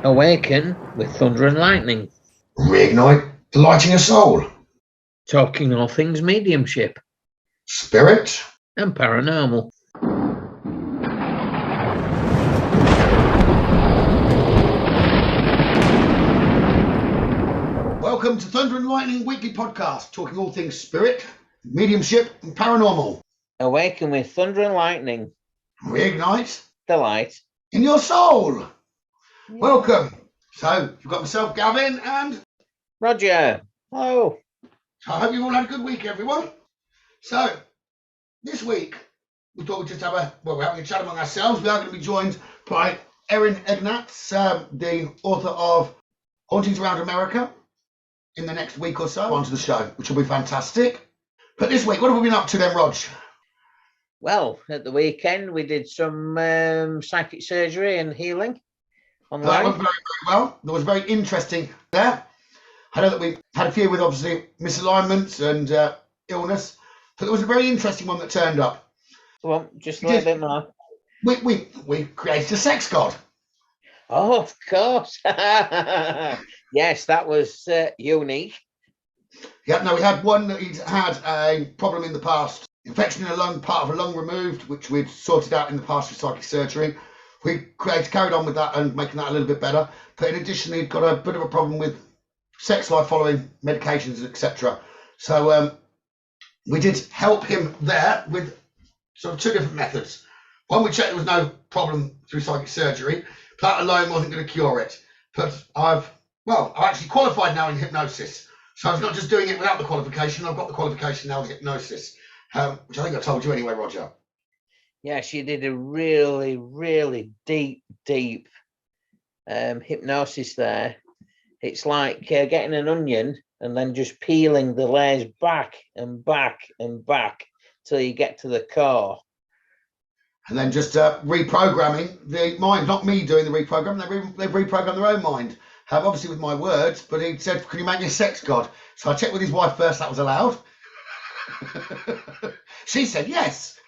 Awaken with Thunder and Lightning. Reignite the lighting of soul. Talking all things mediumship. Spirit. And paranormal. Welcome to Thunder and Lightning Weekly Podcast, talking all things spirit, mediumship and paranormal. Awaken with Thunder and Lightning. Reignite the light in your soul. Yeah. Welcome. So, you've got myself, Gavin, and Roger. Hello. I hope you've all had a good week, everyone. So, this week, we thought we'd just we're having a chat among ourselves. We are going to be joined by Erin Ignatz, the author of Hauntings Around America, in the next week or so onto the show, which will be fantastic. But this week, what have we been up to then, Rog? Well, at the weekend, we did some psychic surgery and healing online. That went very, very well. That was very interesting there. I know that we had a few with, obviously, misalignments and illness, but there was a very interesting one that turned up. Well, just a little bit more. We created a sex god. Oh, of course. Yes, that was unique. Yeah, no, we had one that he'd had a problem in the past, infection in a lung, part of a lung removed, which we'd sorted out in the past with psychic surgery. We carried on with that and making that a little bit better. But in addition, he'd got a bit of a problem with sex life following medications, etc. So we did help him there with sort of two different methods. One, we checked there was no problem through psychic surgery. That alone wasn't going to cure it. But I've actually qualified now in hypnosis. So I was not just doing it without the qualification. I've got the qualification now with hypnosis, which I think I told you anyway, Roger. Yeah, she did a really, really deep hypnosis there. It's like getting an onion and then just peeling the layers back and back and back till you get to the core. And then just reprogramming the mind, not me doing the reprogramming. They've reprogrammed their own mind. Obviously with my words, but he said, "Can you make me a sex god?" So I checked with his wife first, that was allowed. She said yes.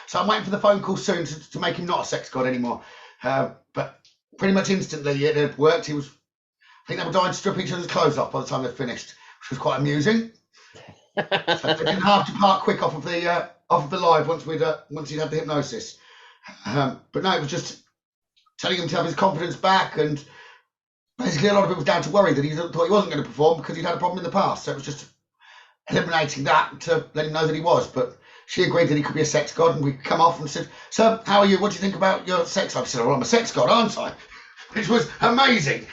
So I'm waiting for the phone call soon to make him not a sex god anymore. But pretty much instantly it had worked. I think they were dying to strip each other's clothes off by the time they'd finished, which was quite amusing. So they didn't have to part quick off of the live once he'd had the hypnosis. But no, it was just telling him to have his confidence back, and basically a lot of it was down to worry that he thought he wasn't going to perform because he'd had a problem in the past. So it was just eliminating that to let him know that he was. But she agreed that he could be a sex god, and we come off and said, "So, how are you? What do you think about your sex life?" I said, "Well, I'm a sex god, aren't I?" Which was amazing.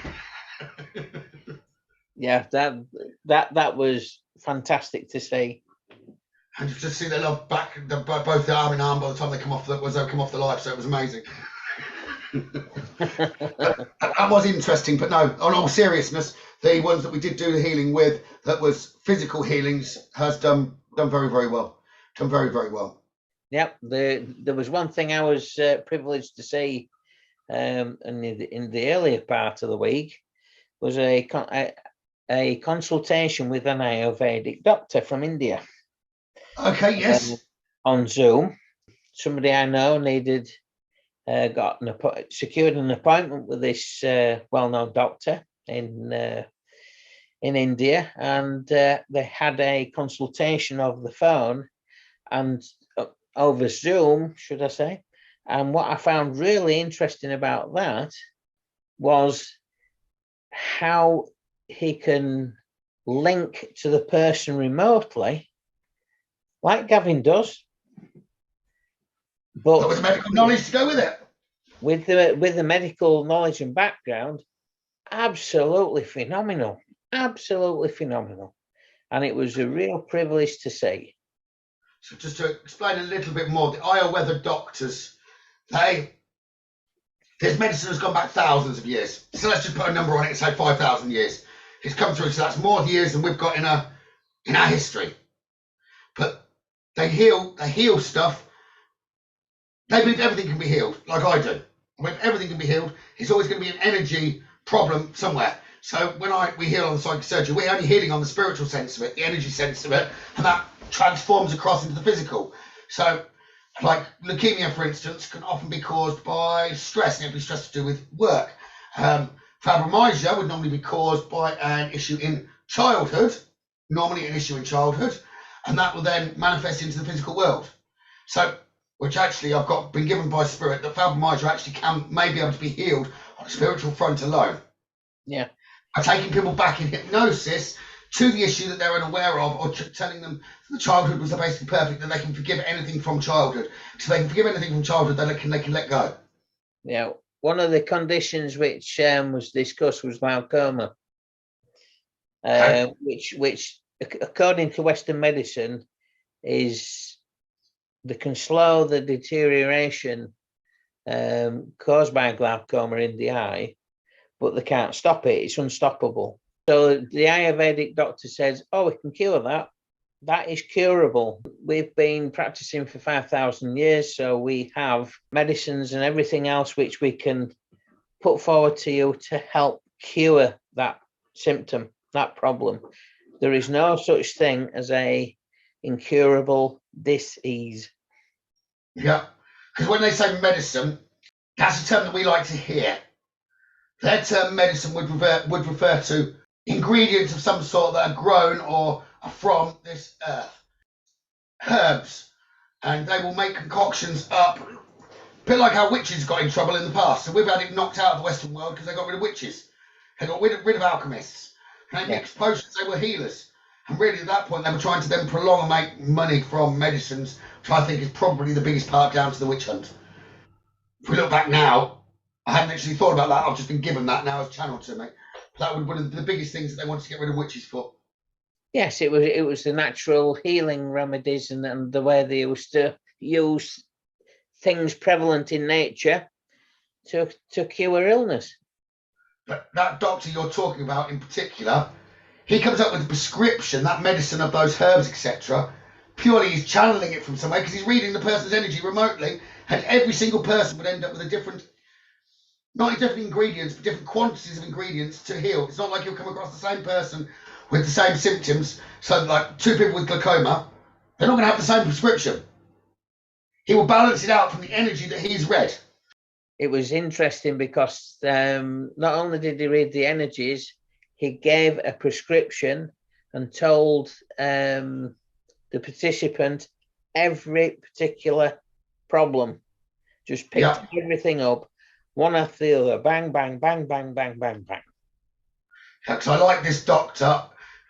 Yeah, that was fantastic to see. And you just see their love back, both arm in arm by the time they come off the live. So it was amazing. That was interesting, but no, on all seriousness, the ones that we did do the healing with, that was physical healings, has done very, very well. Done very, very well. Yep, there was one thing I was privileged to see in the earlier part of the week was a consultation with an Ayurvedic doctor from India. Okay, yes. On Zoom, somebody I know secured an appointment with this well-known doctor in India, and they had a consultation over the phone and over Zoom, should I say. And what I found really interesting about that was how he can link to the person remotely, like Gavin does, but with medical knowledge to go with it. With the medical knowledge and background, absolutely phenomenal. Absolutely phenomenal. And it was a real privilege to see. So just to explain a little bit more, the Ayurveda doctors, this medicine has gone back thousands of years. So let's just put a number on it and say 5,000 years. It's come through, so that's more years than we've got in our history. But they heal stuff. They believe everything can be healed, like I do. When everything can be healed, it's always going to be an energy problem somewhere. So when we heal on the psychic surgery, we're only healing on the spiritual sense of it, the energy sense of it, and that transforms across into the physical. So, like leukemia, for instance, can often be caused by stress, and it can be stress to do with work. Fibromyalgia would normally be caused by an issue in childhood, normally an issue in childhood, and that will then manifest into the physical world. So, which actually I've been given by spirit, that fibromyalgia actually may be able to be healed on a spiritual front alone. Yeah. By taking people back in hypnosis to the issue that they're unaware of, or telling them that childhood was basically perfect, that they can forgive anything from childhood. So they can forgive anything from childhood, that they can let go. Yeah. One of the conditions which was discussed was glaucoma, which according to Western medicine can slow the deterioration caused by glaucoma in the eye, but they can't stop it. It's unstoppable. So the Ayurvedic doctor says, oh, we can cure that. That is curable. We've been practicing for 5,000 years, so we have medicines and everything else which we can put forward to you to help cure that symptom, that problem. There is no such thing as a incurable disease. Yeah, because when they say medicine, that's a term that we like to hear. Their term medicine would refer to ingredients of some sort that are grown or are from this earth. Herbs. And they will make concoctions up, a bit like how witches got in trouble in the past. So we've had it knocked out of the Western world because they got rid of witches. They got rid of alchemists. And they mixed potions, they were healers. And really at that point they were trying to then prolong and make money from medicines, which I think is probably the biggest part down to the witch hunt. If we look back now, I hadn't actually thought about that. I've just been given that now as channeled to me. That would be one of the biggest things that they wanted to get rid of witches for. Yes, it was the natural healing remedies and the way they used to use things prevalent in nature to cure illness. But that doctor you're talking about in particular, he comes up with a prescription, that medicine of those herbs, etc. Purely he's channeling it from somewhere because he's reading the person's energy remotely, and every single person would end up with a different, not different ingredients, but different quantities of ingredients to heal. It's not like you'll come across the same person with the same symptoms. So like two people with glaucoma, they're not going to have the same prescription. He will balance it out from the energy that he's read. It was interesting because not only did he read the energies, he gave a prescription and told the participant every particular problem. Just picked everything up, one after the other, bang, bang, bang, bang, bang, bang, bang. Yeah, because I like this doctor.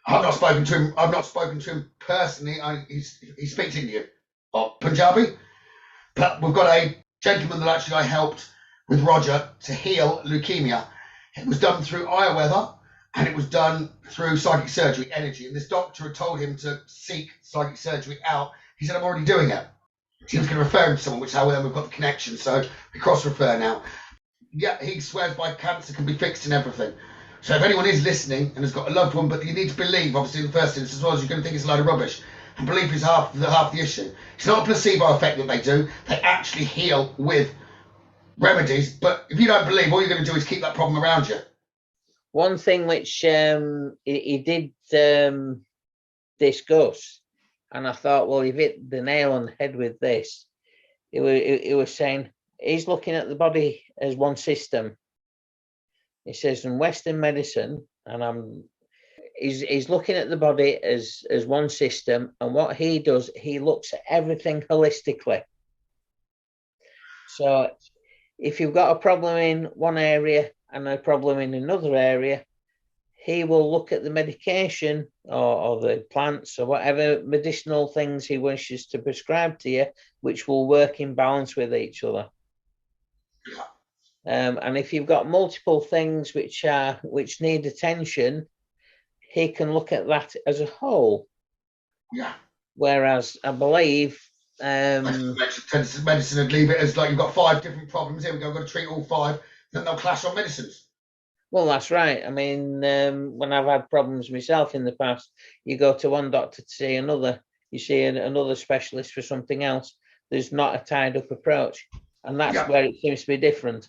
I've not spoken to him personally. He speaks Indian or Punjabi, but we've got a gentleman that actually I helped with Roger to heal leukemia. It was done through Ayurveda and it was done through psychic surgery, energy. And this doctor had told him to seek psychic surgery out. He said, I'm already doing it. He was going to refer him to someone, which is how then we've got the connection. So we cross-refer now. Yeah, he swears by cancer can be fixed and everything. So if anyone is listening and has got a loved one, but you need to believe, obviously, in the first instance, as well as you're going to think it's a load of rubbish. And belief is half the issue. It's not a placebo effect that they do. They actually heal with remedies. But if you don't believe, all you're going to do is keep that problem around you. One thing which he did discuss, and I thought, well, you've hit the nail on the head with this. He was saying he's looking at the body as one system. He says in Western medicine, and he's looking at the body as one system, and what he does, he looks at everything holistically. So if you've got a problem in one area and a problem in another area, he will look at the medication or the plants or whatever medicinal things he wishes to prescribe to you, which will work in balance with each other. And if you've got multiple things which need attention, he can look at that as a whole. Yeah. Whereas I believe medicine would leave it as like you've got 5 different problems. Here we go. I've got to treat all 5. Then they'll clash on medicines. Well, that's right. I mean, when I've had problems myself in the past, you go to one doctor to see another. You see another specialist for something else. There's not a tied-up approach, and that's where it seems to be different.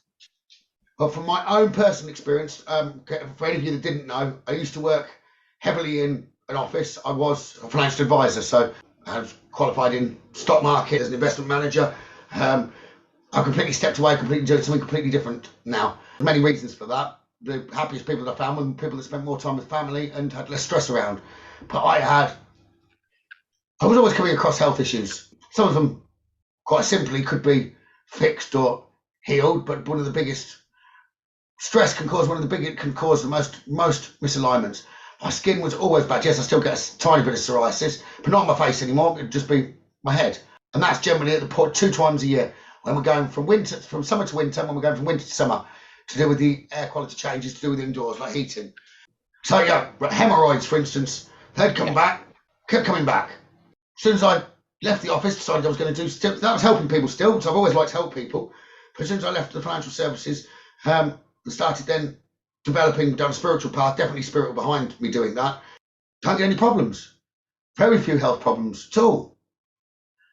But from my own personal experience, for any of you that didn't know, I used to work heavily in an office. I was a financial advisor, so I was qualified in stock market as an investment manager. I completely stepped away, completely doing something completely different now. Many reasons for that. the happiest people that I found were people that spent more time with family and had less stress around. But I was always coming across health issues. Some of them, quite simply, could be fixed or healed, but one of the biggest stress can cause the most misalignments. My skin was always bad. Yes, I still get a tiny bit of psoriasis, but not on my face anymore. It'd just be my head. And that's generally at the port 2 times a year when we're going from summer to winter, when we're going from winter to summer, to do with the air quality changes, to do with indoors, like heating. So yeah, hemorrhoids, for instance, they'd come back, kept coming back. As soon as I left the office, decided I was going to do still, that was helping people still, because I've always liked to help people. But as soon as I left the financial services, I started then developing down a spiritual path, definitely spiritual behind me doing that. Can't get any problems. Very few health problems at all.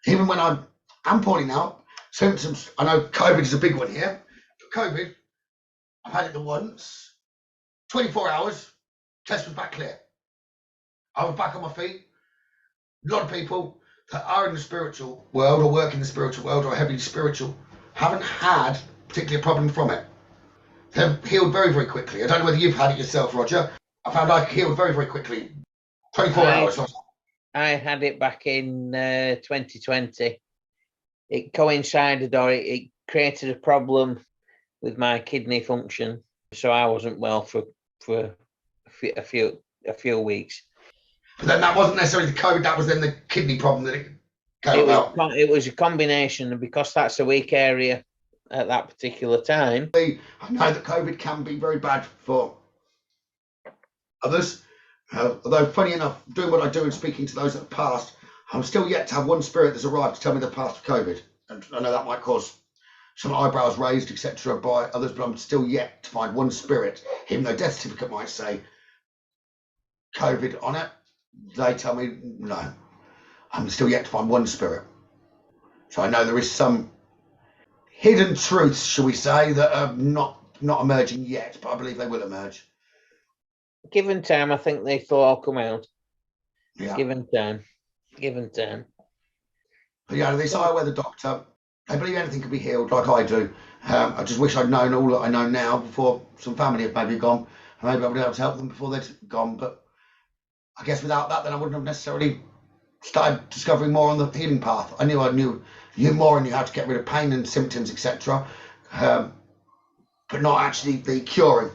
Even when I'm pointing out symptoms, I know COVID is a big one here, but COVID, I've had it the once, 24 hours, test was back clear. I was back on my feet. A lot of people that are in the spiritual world or work in the spiritual world or are heavily spiritual haven't had particularly a problem from it. They've healed very, very quickly. I don't know whether you've had it yourself, Roger. I found I healed very, very quickly. 24 hours. I had it back in 2020. It coincided, or it created a problem with my kidney function, so I wasn't well for a few weeks. But then that wasn't necessarily the COVID. That was then the kidney problem that it came about. It was a combination, and because that's a weak area at that particular time. I know that COVID can be very bad for others. Although, funny enough, doing what I do and speaking to those that have passed, I'm still yet to have one spirit that's arrived to tell me they've passed COVID. And I know that might cause some eyebrows raised, etc., by others, but I'm still yet to find one spirit, even though death certificate might say COVID on it. They tell me no. I'm still yet to find one spirit. So I know there is some hidden truths, shall we say, that are not emerging yet, but I believe they will emerge. Given time, I think they'll all come out. Yeah. Given time. But yeah, this Iowa doctor, they believe anything can be healed, like I do. I just wish I'd known all that I know now before some family had maybe gone. And maybe I would be able to help them before they'd gone. But I guess without that, then I wouldn't have necessarily started discovering more on the healing path. I knew more and knew how to get rid of pain and symptoms, etc. But not actually the curing.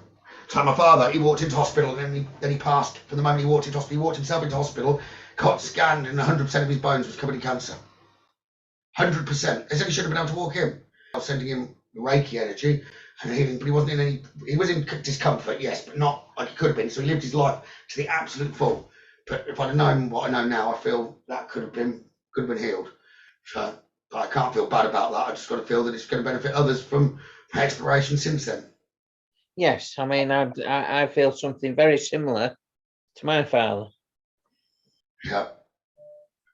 So my father, he walked into hospital and then he passed. From the moment he walked into hospital, he walked himself into hospital, got scanned, and 100% of his bones was covered in cancer. 100%. They said he shouldn't have been able to walk in. I was sending him Reiki energy and healing, but he wasn't in any. He was in discomfort, yes, but not like he could have been. So he lived his life to the absolute full. But if I'd have known what I know now, I feel that could have been healed. So I can't feel bad about that. I just got to feel that it's going to benefit others from my exploration since then. Yes, I mean, I feel something very similar to my father. Yeah.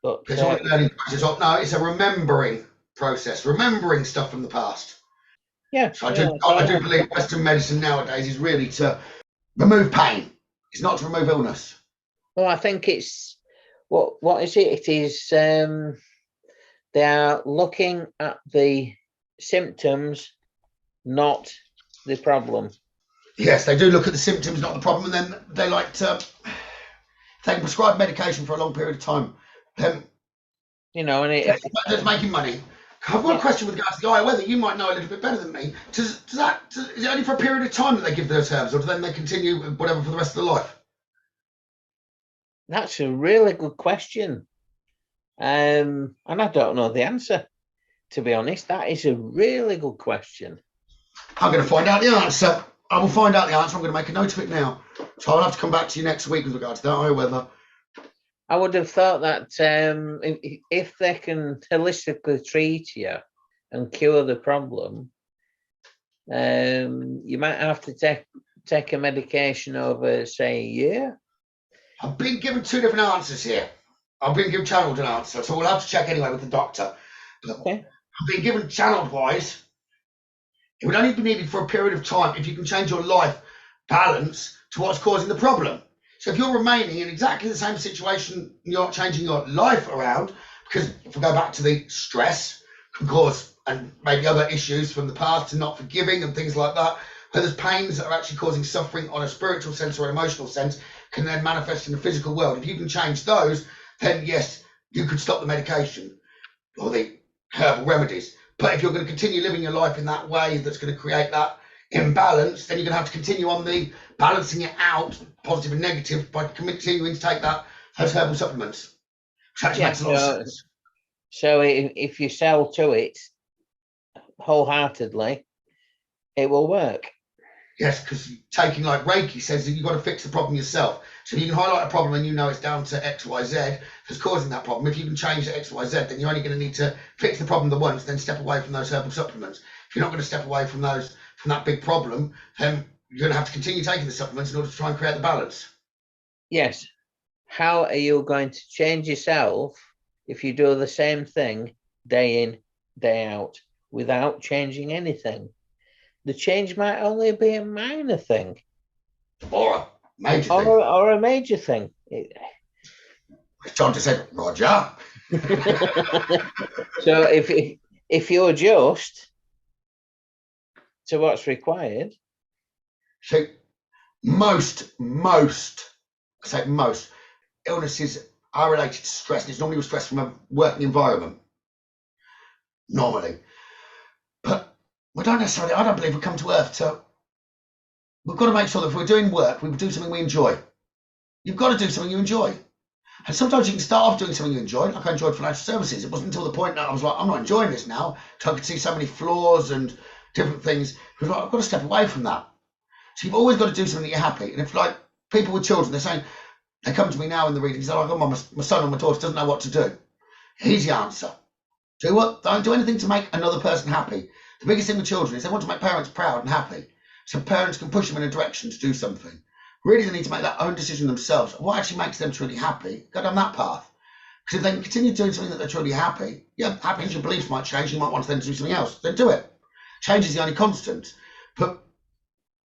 But it's not a learning process. No, it's a remembering process, remembering stuff from the past. Yeah. So I do believe Western medicine nowadays is really to remove pain. It's not to remove illness. Well, I think it's what is it? It is they are looking at the symptoms, not the problem. Yes, they do look at the symptoms, not the problem, and then they like to. If they can prescribe medication for a long period of time, then and that's making money. I've got a question with regards to the Ayurveda. You might know a little bit better than me. Is it only for a period of time that they give those herbs, or then they continue whatever for the rest of their life? That's a really good question, and I don't know the answer. To be honest, that is a really good question. I'm going to find out the answer. I will find out the answer. I'm going to make a note of it now. So I'll have to come back to you next week with regards to that Ayurveda. I would have thought that if they can holistically treat you and cure the problem, you might have to take a medication over, say, a year. I've been given two different answers here. I've been given channeled an answer, so we'll have to check anyway with the doctor. Okay. I've been given channeled wise. It would only be needed for a period of time if you can change your life balance to what's causing the problem. So if you're remaining in exactly the same situation, you're not changing your life around, because if we go back to the stress can cause, and maybe other issues from the past and not forgiving and things like that, Where there's pains that are actually causing suffering on a spiritual sense or an emotional sense can then manifest in the physical world. If you can change those, then yes, you could stop the medication or the herbal remedies. But if you're going to continue living your life in that way that's going to create that imbalance, then you're going to have to continue on the balancing it out, positive and negative, by continuing to take those herbal supplements, which actually makes a lot of sense. So if you sell to it wholeheartedly, it will work. Yes, because taking like Reiki says that you've got to fix the problem yourself. So you can highlight a problem and you know it's down to X, Y, Z that's causing that problem. If you can change the X, Y, Z, then you're only going to need to fix the problem the once, then step away from those herbal supplements. If you're not going to step away from that big problem, then you're going to have to continue taking the supplements in order to try and create the balance. Yes. How are you going to change yourself if you do the same thing day in, day out without changing anything? The change might only be a minor thing. Or a major thing. Or a major thing. John just said, Roger. So if you adjust to what's required. So most illnesses are related to stress, and it's normally stress from a working environment. Normally. But I don't believe we come to Earth to. We've got to make sure that if we're doing work, we do something we enjoy. You've got to do something you enjoy. And sometimes you can start off doing something you enjoy. Like I enjoyed financial services. It wasn't until the point that I was like, I'm not enjoying this now. So I could see so many flaws and different things. I was like, I've got to step away from that. So you've always got to do something that you're happy. And if like people with children, they're saying, they come to me now in the readings, they're like, oh, my son or my daughter doesn't know what to do. Here's the answer. Do what? Don't do anything to make another person happy. The biggest thing with children is they want to make parents proud and happy. So parents can push them in a direction to do something. Really, they need to make that own decision themselves. What actually makes them truly happy? Go down that path. Because if they can continue doing something that they're truly happy, yeah, happy means your beliefs might change. You might want them to do something else. Then do it. Change is the only constant. But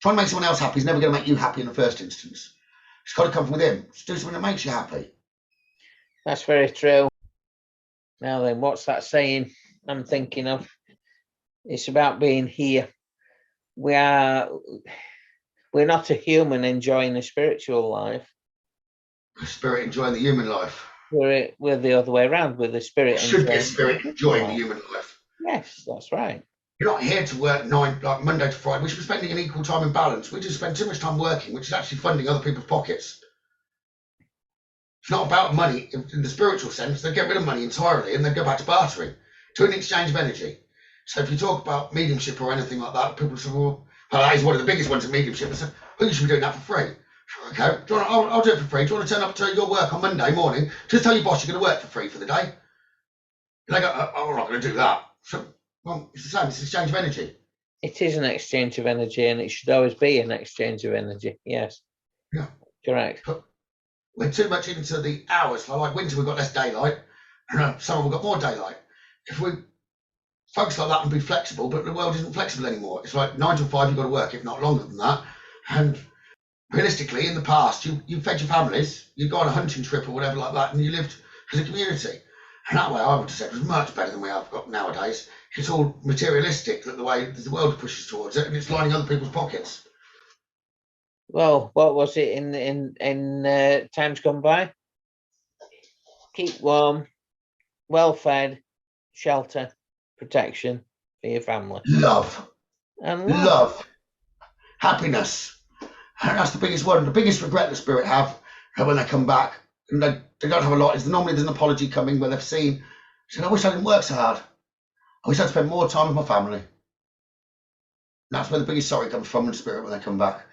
trying to make someone else happy is never going to make you happy in the first instance. It's got to come from within. Just do something that makes you happy. That's very true. Now then, what's that saying I'm thinking of? It's about being here. We're not a human enjoying a spiritual life. The spirit enjoying the human life. We're the other way around. We're the spirit. It should be a spirit enjoying the human life. Yes, that's right. You're not here to work like Monday to Friday. We should be spending an equal time in balance. We just spend too much time working, which is actually funding other people's pockets. It's not about money in the spiritual sense. They get rid of money entirely and then go back to bartering, to an exchange of energy. So if you talk about mediumship or anything like that, people say, well, that is one of the biggest ones in mediumship. I said, well, you should be doing that for free. Okay, I'll do it for free. Do you want to turn up to your work on Monday morning? Just tell your boss you're going to work for free for the day. And they go, oh, I'm not going to do that. So, well, it's the same. It's an exchange of energy. It is an exchange of energy, and it should always be an exchange of energy. Yes. Yeah. Correct. But we're too much into the hours. Like winter, we've got less daylight. Summer, we've got more daylight. If we focus like that and be flexible, but the world isn't flexible anymore. It's like 9 to 5, you've got to work, if not longer than that. And realistically, in the past, you fed your families, you'd go on a hunting trip or whatever like that, and you lived as a community. And that way, I would have said, was much better than we have got nowadays. It's all materialistic, that the way the world pushes towards it, and it's lining other people's pockets. Well, what was it in times gone by? Keep warm, well fed, shelter, protection for your family. Love. And love. Happiness. And that's the biggest one. The biggest regret the spirit have when they come back, and they don't have a lot, is normally there's an apology coming where they've seen, said, I wish I didn't work so hard. I wish I'd spend more time with my family. And that's where the biggest sorry comes from in spirit when they come back.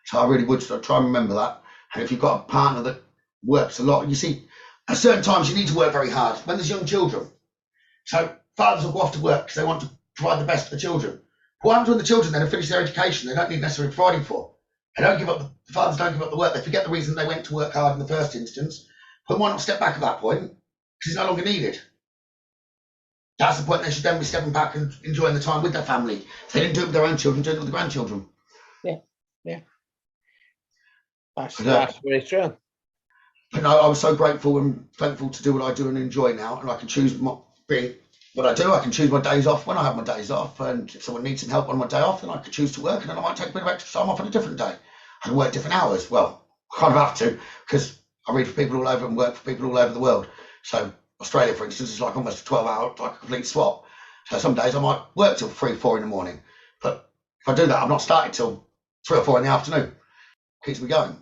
So I really would try and remember that. And if you've got a partner that works a lot, you see, at certain times you need to work very hard. When there's young children. So fathers will go off to work because they want to provide the best for the children. What happens when the children then have finished their education? They don't need necessarily providing for. They don't give up. The fathers don't give up the work. They forget the reason they went to work hard in the first instance. But why not step back at that point? Because it's no longer needed. That's the point. They should then be stepping back and enjoying the time with their family. If they didn't do it with their own children, do it with the grandchildren. Yeah. That's very true. But no, I was so grateful and thankful to do what I do and enjoy now, and I can choose being what I do, I can choose my days off when I have my days off, and if someone needs some help on my day off, then I can choose to work, and then I might take a bit of extra time off on a different day. I can work different hours. Well, I kind of have to, because I read for people all over and work for people all over the world. So Australia, for instance, is like almost a 12-hour, like a complete swap. So some days I might work till 3, 4 in the morning, but if I do that, I'm not starting till 3 or 4 in the afternoon. Keeps me going.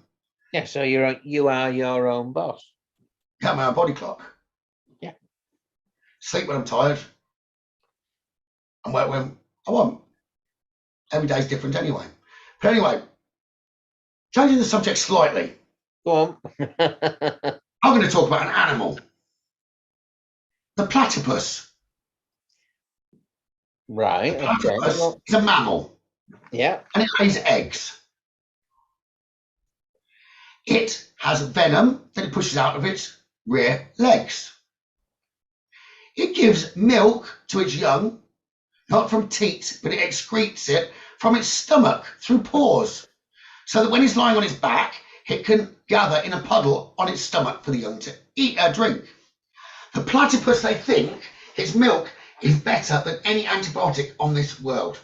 Yeah, so you are your own boss. Have my own body clock. Yeah. Sleep when I'm tired, and work when I want. Every day's different anyway. But anyway, changing the subject slightly. Go on. I'm going to talk about an animal. The platypus. Right. The platypus is a mammal. Yeah. And it lays eggs. It has venom that it pushes out of its rear legs. It gives milk to its young, not from teat, but it excretes it from its stomach through pores, so that when it's lying on its back, it can gather in a puddle on its stomach for the young to drink. The platypus, they think, its milk is better than any antibiotic on this world.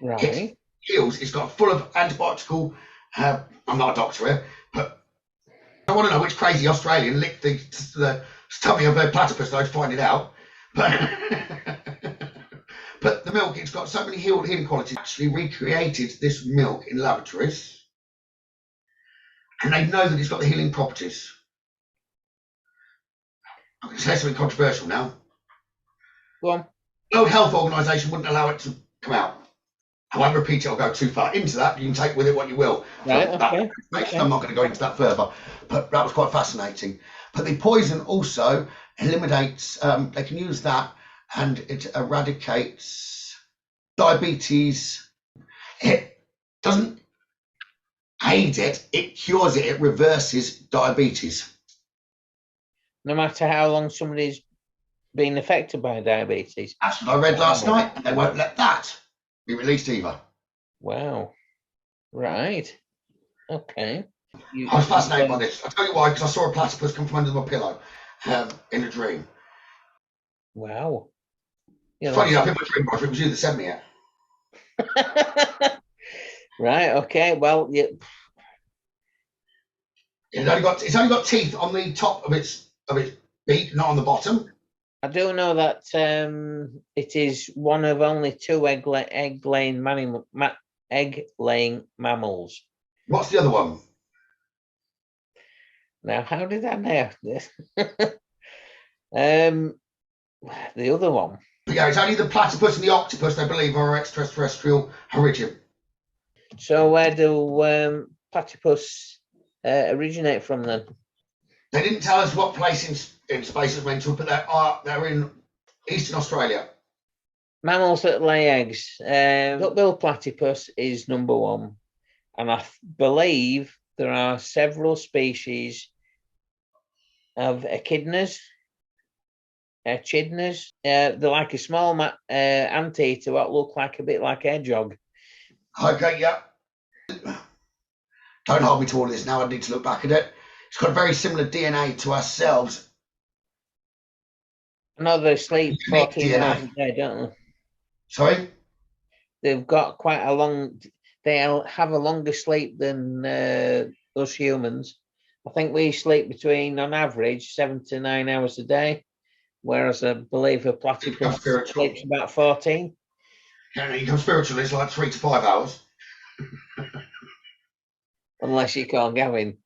Right. It heals. It's got full of antibiotical. I'm not a doctor here, but I want to know which crazy Australian licked the stomach of a platypus though to find it out. But the milk, it's got so many healing qualities. Actually recreated this milk in laboratories, and they know that it's got the healing properties. I'm going to say something controversial now. Go on. World Health Organization wouldn't allow it to come out. I won't repeat it or go too far into that. You can take with it what you will. Right, okay. I'm not going to go into that further, but that was quite fascinating. But the poison also eliminates, they can use that, and it eradicates diabetes. It doesn't aid it, it cures it, it reverses diabetes. No matter how long somebody's been affected by diabetes. That's what I read last night, and they won't let that be released either. Wow. Right. Okay. I was fascinated by this. I'll tell you why, because I saw a platypus come from under my pillow in a dream. Wow. Yeah, Funny enough, in my dream, Roger, it was you that sent me it. Right, okay. Well, yeah. It's only got teeth on the top of its beak, not on the bottom. I do know that it is one of only 2 egg-laying mammals. What's the other one? Now, how did I know this? The other one. But yeah, it's only the platypus and the octopus, they believe, are extraterrestrial origin. So where do platypus originate from then? They didn't tell us what place in space is meant to, but they're in Eastern Australia. Mammals that lay eggs. Duck-billed platypus is number 1. And I believe there are several species of echidnas. They're like a small anteater what look like a bit like a hedgehog. Okay, yeah. Don't hold me to all this now. I need to look back at it. It's got a very similar DNA to ourselves. I know they sleep 14 hours a day, don't they? Sorry? They've got quite a long... They have a longer sleep than us humans. I think we sleep between, on average, 7 to 9 hours a day, whereas I believe a platypus sleeps about 14. Yeah, you become spiritual, it's like 3 to 5 hours. Unless you call Gavin.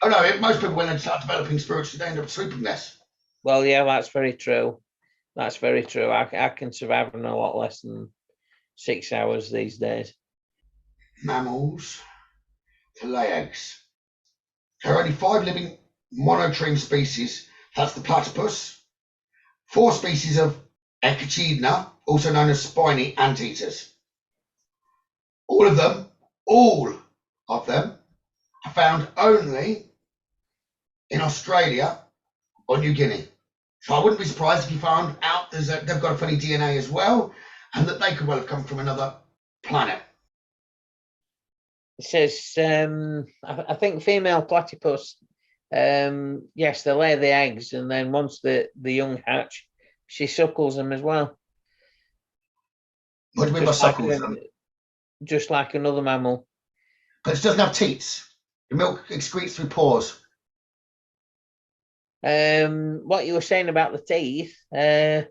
Oh no, most people, when they start developing spiritually, they end up sleeping less. Well, yeah, that's very true. That's very true. I can survive on a lot less than 6 hours these days. Mammals to lay eggs. There are only 5 living monotreme species. That's the platypus. 4 species of echidna, also known as spiny anteaters. All of them are found only in Australia or New Guinea. So I wouldn't be surprised if you found out they've got a funny DNA as well, and that they could well have come from another planet. It says, I think female platypus, yes, they lay the eggs, and then once the young hatch, she suckles them as well. What do you mean by suckles them? Just like another mammal. But it doesn't have teats. The milk excretes through pores. What you were saying about the teeth, the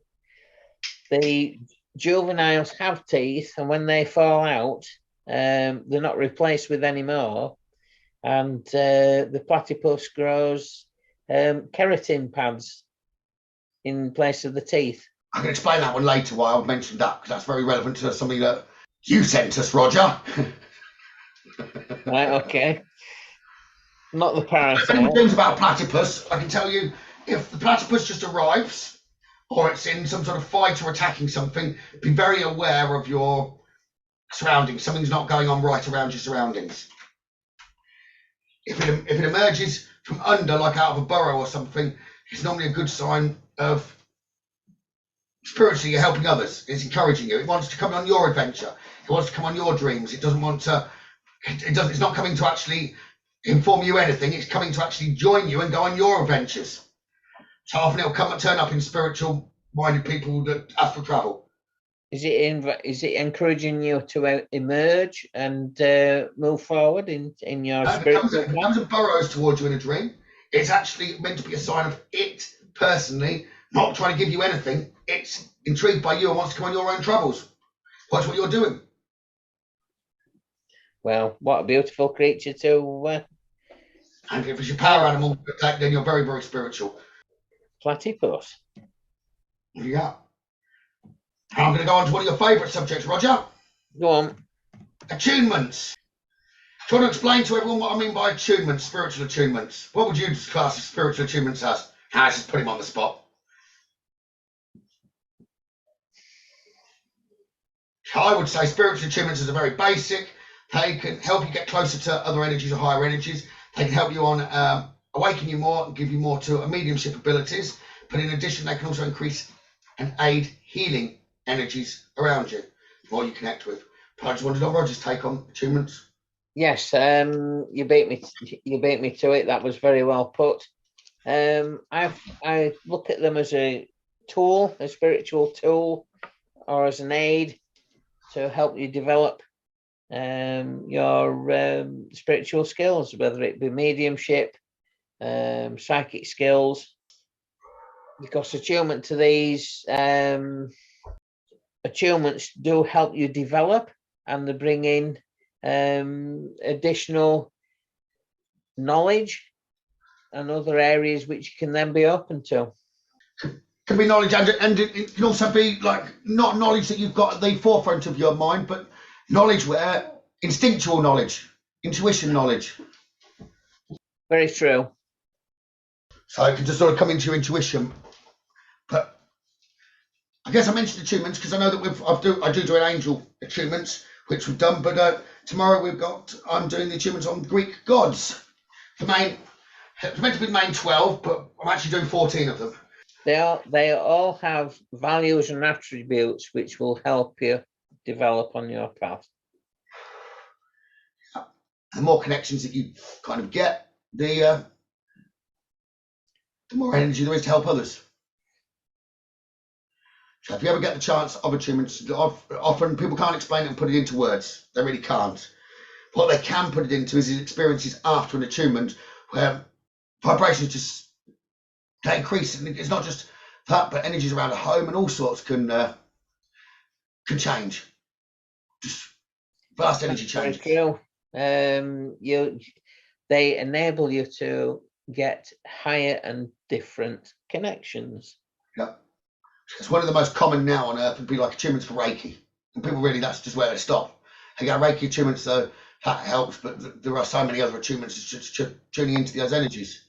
juveniles have teeth, and when they fall out, they're not replaced with any more. And the platypus grows keratin pads in place of the teeth. I can explain that one later why I've mentioned that, because that's very relevant to something that you sent us, Roger. Right, okay. Not the parasite. If anyone thinks about a platypus, I can tell you, if the platypus just arrives, or it's in some sort of fight or attacking something, be very aware of your surroundings. Something's not going on right around your surroundings. If it emerges from under, like out of a burrow or something, it's normally a good sign of spiritually you're helping others. It's encouraging you. It wants to come on your adventure. It wants to come on your dreams. It doesn't want to. It's not coming to actually inform you anything. It's coming to actually join you and go on your adventures. So often it'll turn up in spiritual-minded people that astral travel. Is it encouraging you to emerge and move forward in your spiritual path? If it comes and burrows towards you in a dream, it's actually meant to be a sign of it personally not trying to give you anything. It's intrigued by you and wants to come on your own travels. Watch what you're doing. Well, what a beautiful creature to... and if it's your power animal, then you're very, very spiritual. Platypus. Yeah. I'm going to go on to one of your favourite subjects, Roger. Go on. Attunements. Do you want to explain to everyone what I mean by attunements, spiritual attunements? What would you class as spiritual attunements as? Let's just put him on the spot. I would say spiritual attunements are very basic. They can help you get closer to other energies or higher energies. They can help you on awaken you more and give you more to mediumship abilities. But in addition, they can also increase and aid healing energies around you, the more you connect with. But I just wanted to know Roger's take on attunements. Yes, you beat me to it. That was very well put. I look at them as a tool, a spiritual tool, or as an aid to help you develop your spiritual skills, whether it be mediumship, psychic skills. Because attunement to these attunements do help you develop, and they bring in additional knowledge and other areas which you can then be open to. Can be knowledge, and it can also be like not knowledge that you've got at the forefront of your mind, but knowledge where instinctual knowledge, intuition knowledge. Very true. So it can just sort of come into your intuition. But I guess I mentioned attunements because I know that I do angel attunements, which we've done. But tomorrow I'm doing the attunements on Greek gods. It's meant to be the main 12, but I'm actually doing 14 of them. They all have values and attributes which will help you develop on your path. The more connections that you kind of get, the more energy there is to help others. So if you ever get the chance of attunements, often people can't explain it and put it into words. They really can't. What they can put it into is experiences after an attunement where vibrations just they increase. And it's not just that, but energies around a home and all sorts can change. Just vast energy change. True. They enable you to get higher and different connections. Yeah. It's one of the most common now on earth would be like attunements for Reiki. And people really, that's just where they stop. They get Reiki attunements, so that helps, but there are so many other attunements just tuning into those energies.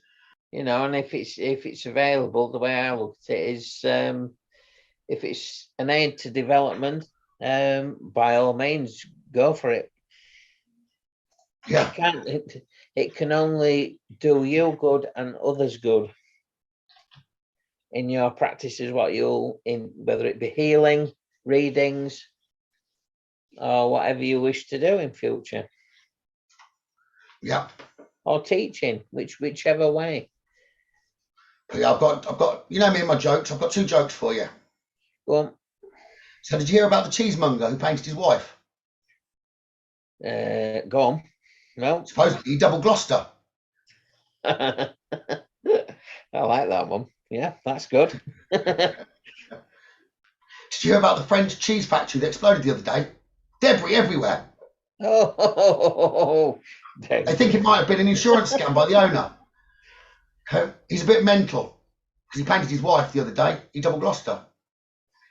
You know, and if it's available, the way I look at it is if it's an aid to development, by all means, go for it. Yeah. It can only do you good and others good in your practices, whether it be healing, readings, or whatever you wish to do in future. Yeah. Or teaching, whichever way. Yeah, I've got you know me and my jokes. I've got 2 jokes for you. Go So did you hear about the cheesemonger who painted his wife? on. Go on. No. Supposedly he double Gloucester. I like that one. Yeah, that's good. Did you hear about the French cheese factory that exploded the other day? Debris everywhere. Oh, They think it might have been an insurance scam by the owner. He's a bit mental because he painted his wife the other day. He double Gloucester.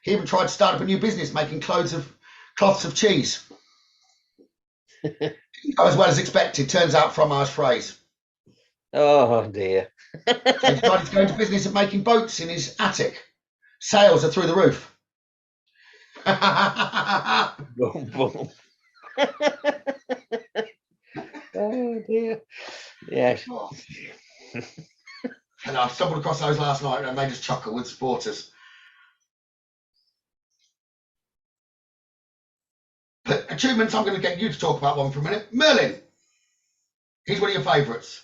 He even tried to start up a new business making cloths of cheese. As well as expected. Turns out fromage phrase. Oh dear. So he decided to go into business of making boats in his attic. Sales are through the roof. Boom, boom. Oh dear. Yes. And I stumbled across those last night and made us chuckle with supporters. But achievements, I'm going to get you to talk about one for a minute. Merlin. He's one of your favourites.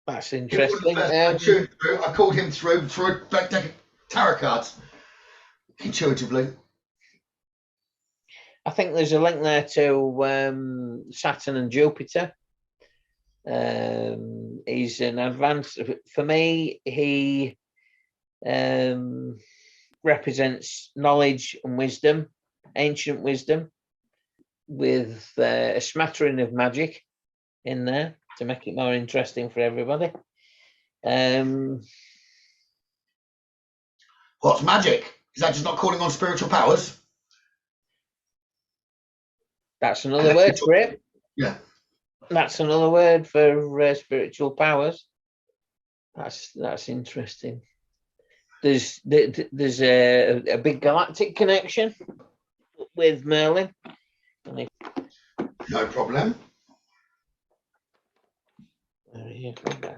That's interesting. I called him through a black deck of tarot cards. Intuitively. I think there's a link there to Saturn and Jupiter. He's an advanced. For me, he represents knowledge and wisdom, ancient wisdom, with a smattering of magic in there to make it more interesting for everybody. What's magic? Is that just not calling on spiritual powers? That's another word for it. Yeah. That's another word for spiritual powers. That's interesting. There's a big galactic connection with Merlin. No problem.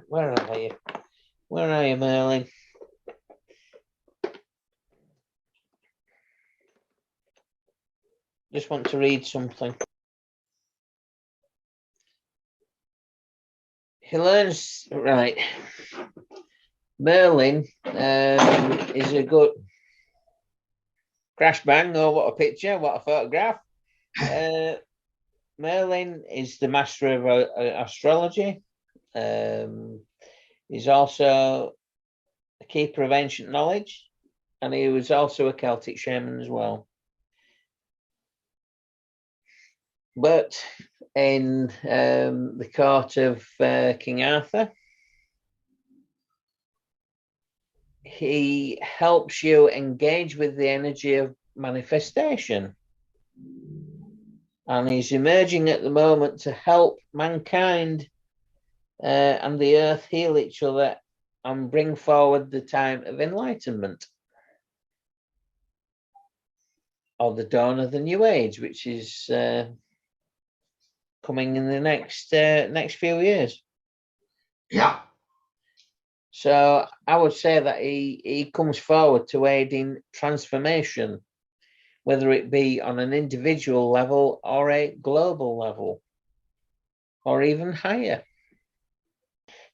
Where are you? Where are you, Merlin? Just want to read something. He learns, right. Merlin is a good crash bang. Oh, what a picture, what a photograph. Merlin is the master of astrology. He's also a keeper of ancient knowledge, and he was also a Celtic shaman as well. But in the court of King Arthur, he helps you engage with the energy of manifestation. And he's emerging at the moment to help mankind and the earth heal each other and bring forward the time of enlightenment, or the dawn of the new age, which is coming in the next few years. Yeah. So I would say that he comes forward to aid in transformation, whether it be on an individual level or a global level, or even higher.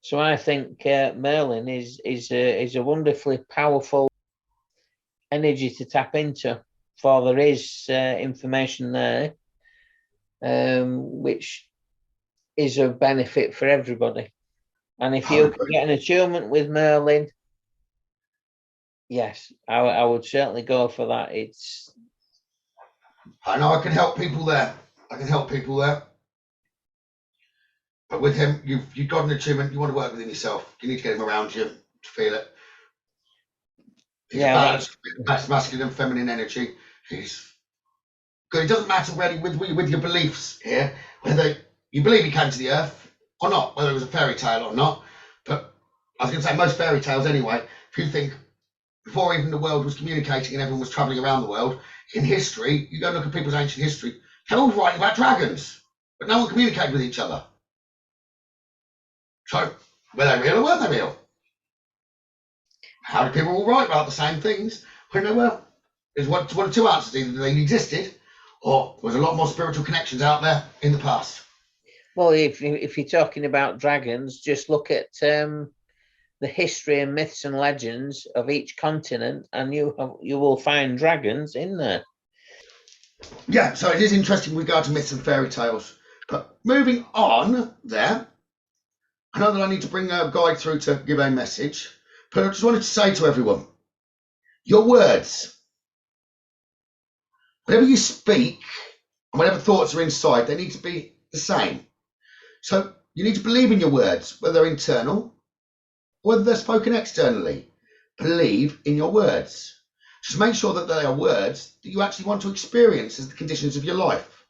So I think Merlin is a wonderfully powerful energy to tap into, for there is information there which is of benefit for everybody. And if you can get an attunement with Merlin, yes, I would certainly go for that. I know I can help people there. But with him, you've got an attunement. You want to work with him yourself. You need to get him around you to feel it. He's that's masculine and feminine energy. He's good. It doesn't matter really with your beliefs here, whether you believe he came to the earth or not, whether it was a fairy tale or not. But I was going to say most fairy tales anyway. If you think before even the world was communicating and everyone was travelling around the world, in history, you go look at people's ancient history, they're all writing about dragons, but no one communicated with each other. So, were they real or weren't they real? How did people all write about the same things when they were? There's one of two answers: either they existed, or there was a lot more spiritual connections out there in the past. Well, if you're talking about dragons, just look at the history and myths and legends of each continent, and you will find dragons in there. Yeah, so it is interesting with regard to myths and fairy tales. But moving on there, I know that I need to bring a guide through to give a message, but I just wanted to say to everyone, your words, whatever you speak, and whatever thoughts are inside, they need to be the same. So you need to believe in your words, whether they're internal, or whether they're spoken externally. Believe in your words. Just make sure that they are words that you actually want to experience as the conditions of your life.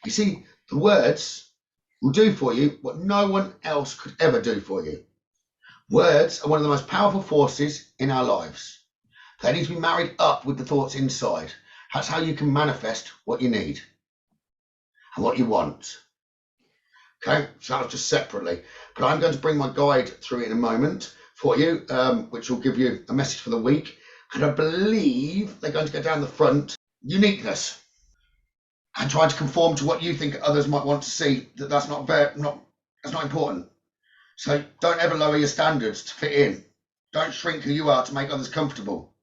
You see, the words will do for you what no one else could ever do for you. Words are one of the most powerful forces in our lives. They need to be married up with the thoughts inside. That's how you can manifest what you need and what you want. Okay, so that was just separately. But I'm going to bring my guide through in a moment for you, which will give you a message for the week. And I believe they're going to go down the front. Uniqueness. And trying to conform to what you think others might want to see. That's not important. So don't ever lower your standards to fit in. Don't shrink who you are to make others comfortable.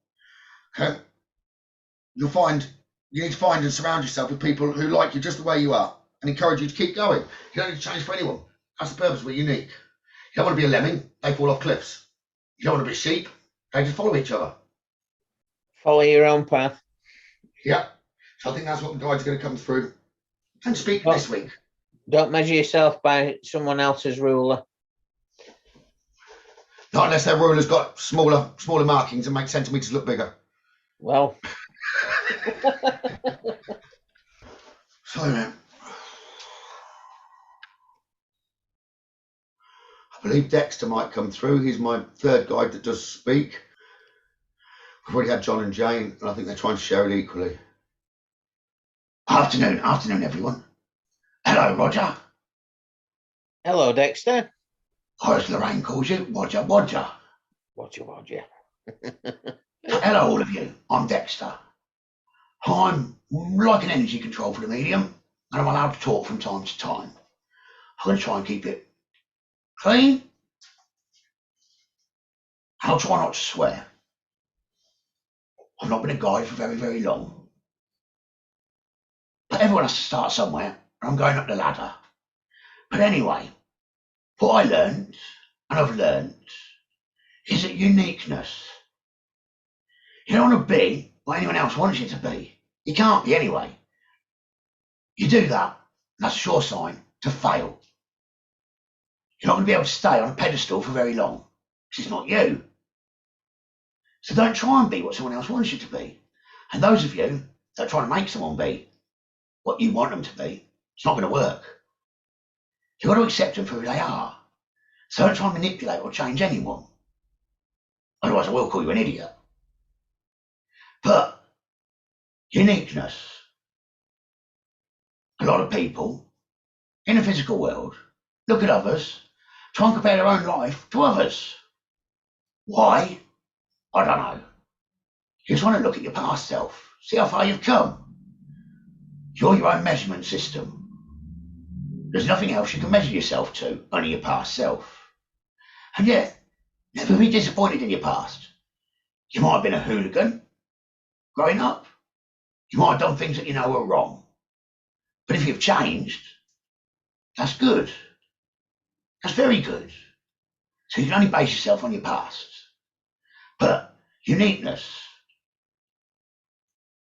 Okay? You need to find and surround yourself with people who like you just the way you are and encourage you to keep going. You don't need to change for anyone. That's the purpose. We're unique. You don't want to be a lemming. They fall off cliffs. You don't want to be sheep. They just follow each other. Follow your own path. Yeah. So I think that's what the guide's going to come through and speak this week. Don't measure yourself by someone else's ruler. Not unless their ruler's got smaller markings and make centimetres look bigger. Well. Sorry, man. I believe Dexter might come through. He's my third guide that does speak. We've already had John and Jane, and I think they're trying to share it equally. Afternoon, everyone. Hello, Roger. Hello, Dexter. Or as Lorraine calls you, Roger. Roger. Hello, all of you. I'm Dexter. I'm like an energy control for the medium, and I'm allowed to talk from time to time. I'm going to try and keep it clean. I'll try not to swear. I've not been a guide for very, very long. But everyone has to start somewhere, and I'm going up the ladder. But anyway, what I learned, and I've learned, is that uniqueness. You don't want to be what anyone else wants you to be. You can't be anyway. You do that, that's a sure sign to fail. You're not going to be able to stay on a pedestal for very long, because it's not you. So don't try and be what someone else wants you to be. And those of you that are trying to make someone be what you want them to be, it's not going to work. You've got to accept them for who they are. So don't try and manipulate or change anyone. Otherwise I will call you an idiot. But uniqueness. A lot of people in the physical world look at others, try and compare their own life to others. Why? I don't know. You just want to look at your past self, see how far you've come. You're your own measurement system. There's nothing else you can measure yourself to, only your past self. And yet, never be disappointed in your past. You might have been a hooligan growing up. You might have done things that you know were wrong. But if you've changed, that's good. That's very good. So you can only base yourself on your past. But uniqueness.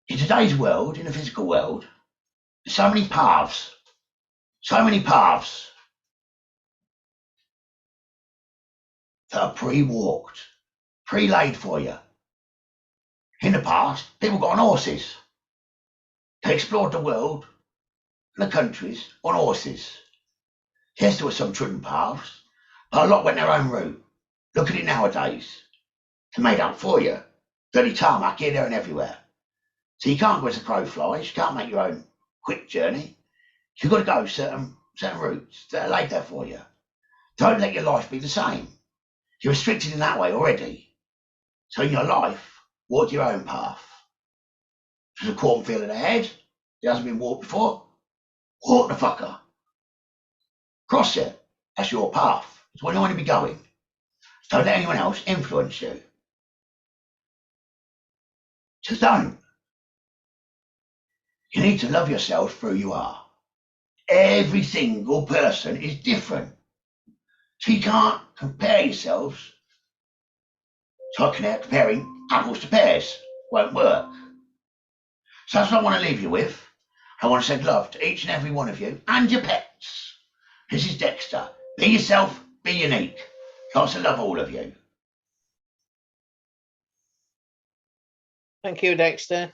In today's world, in the physical world, there's so many paths. So many paths that are pre-walked, pre-laid for you. In the past, people got on horses. They explored the world and the countries on horses. Yes, there were some trodden paths, but a lot went their own route. Look at it nowadays. They're made up for you. Dirty tarmac here, there and everywhere. So you can't go as the crow flies. You can't make your own quick journey. You've got to go certain routes that are laid there for you. Don't let your life be the same. You're restricted in that way already. So in your life, walk your own path. If there's a cornfield ahead, it hasn't been walked before, walk the fucker. Cross it. That's your path. It's where you want to be going. Don't let anyone else influence you. Just don't. You need to love yourself for who you are. Every single person is different. So you can't compare yourselves. So comparing apples to pears won't work. So that's what I want to leave you with. I want to send love to each and every one of you and your pets. This is Dexter. Be yourself, be unique. Lots of love, all of you. Thank you, Dexter.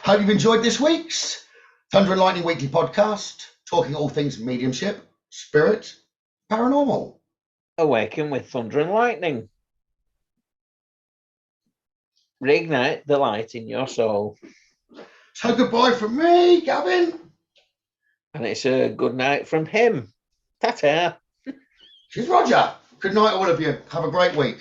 Hope you've enjoyed this week's Thunder Lightning Weekly podcast, talking all things mediumship, spirit, paranormal. Awaken with Thunder and Lightning. Reignite the light in your soul. So goodbye from me, Gavin. And it's a good night from him. Ta-ta. She's Roger. Good night, all of you. Have a great week.